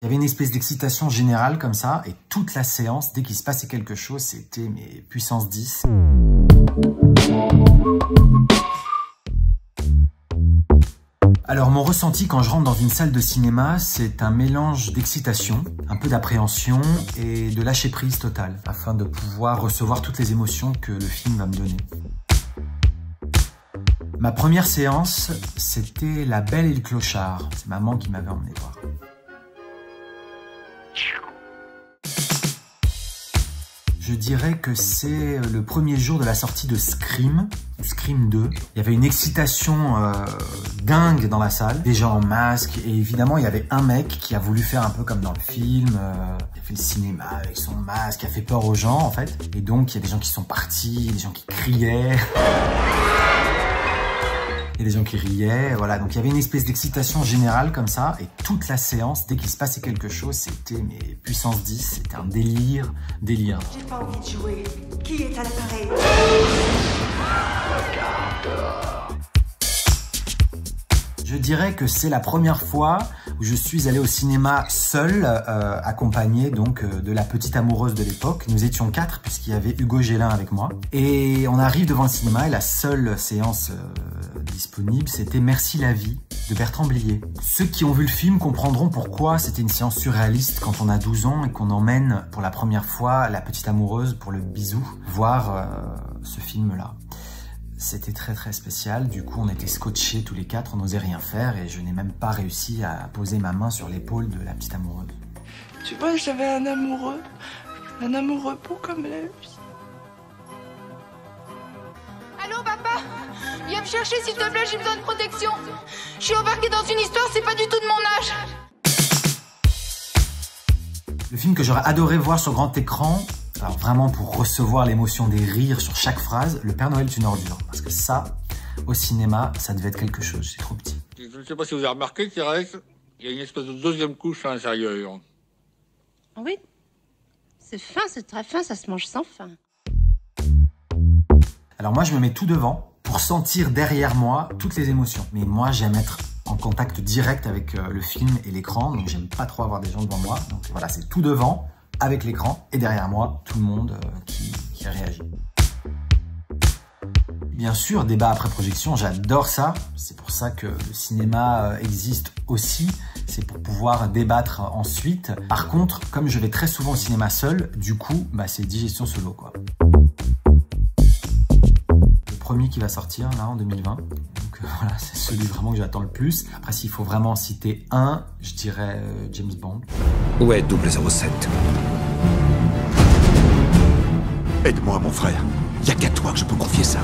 Il y avait une espèce d'excitation générale comme ça, et toute la séance, dès qu'il se passait quelque chose, c'était mais puissance 10. Alors mon ressenti quand je rentre dans une salle de cinéma, c'est un mélange d'excitation, un peu d'appréhension et de lâcher prise totale, afin de pouvoir recevoir toutes les émotions que le film va me donner. Ma première séance, c'était La Belle et le Clochard. C'est maman qui m'avait emmené voir. Je dirais que c'est le premier jour de la sortie de Scream, Scream 2. Il y avait une excitation dingue dans la salle, des gens en masque, et évidemment il y avait un mec qui a voulu faire un peu comme dans le film, qui a fait le cinéma avec son masque, qui a fait peur aux gens en fait. Et donc il y a des gens qui sont partis, des gens qui criaient. Il y a des gens qui riaient, voilà. Donc il y avait une espèce d'excitation générale comme ça, et toute la séance, dès qu'il se passait quelque chose, c'était mais puissance 10, c'était un délire. J'ai pas envie de jouer. Qui est à l'appareil? Je dirais que c'est la première fois où je suis allé au cinéma seul, accompagné donc de la petite amoureuse de l'époque. Nous étions 4 puisqu'il y avait Hugo Gélin avec moi. Et on arrive devant le cinéma et la seule séance disponible, c'était Merci la vie de Bertrand Blier. Ceux qui ont vu le film comprendront pourquoi c'était une séance surréaliste quand on a 12 ans et qu'on emmène pour la première fois la petite amoureuse pour le bisou voir ce film-là. C'était très très spécial, du coup on était scotchés tous les 4, on n'osait rien faire et je n'ai même pas réussi à poser ma main sur l'épaule de la petite amoureuse. Tu vois, j'avais un amoureux beau comme la vie. Allô papa? Viens me chercher s'il te plaît, j'ai besoin de protection. Je suis embarquée dans une histoire, c'est pas du tout de mon âge. Le film que j'aurais adoré voir sur grand écran, alors vraiment pour recevoir l'émotion des rires sur chaque phrase, Le Père Noël est une ordure. Parce que ça, au cinéma, ça devait être quelque chose, c'est trop petit. Je ne sais pas si vous avez remarqué, Thérèse, il y a une espèce de deuxième couche à l'intérieur. Oui, c'est fin, c'est très fin, ça se mange sans faim. Alors moi, je me mets tout devant pour sentir derrière moi toutes les émotions. Mais moi, j'aime être en contact direct avec le film et l'écran, donc j'aime pas trop avoir des gens devant moi. Donc voilà, c'est tout devant, avec l'écran, et derrière moi, tout le monde qui réagit. Bien sûr, débat après projection, j'adore ça. C'est pour ça que le cinéma existe aussi. C'est pour pouvoir débattre ensuite. Par contre, comme je vais très souvent au cinéma seul, du coup, c'est digestion solo, quoi. Le premier qui va sortir, là, en 2020. Donc voilà, c'est celui vraiment que j'attends le plus. Après, s'il faut vraiment citer un, je dirais James Bond. Ouais, 007. Aide-moi, mon frère. Y a qu'à toi que je peux confier ça.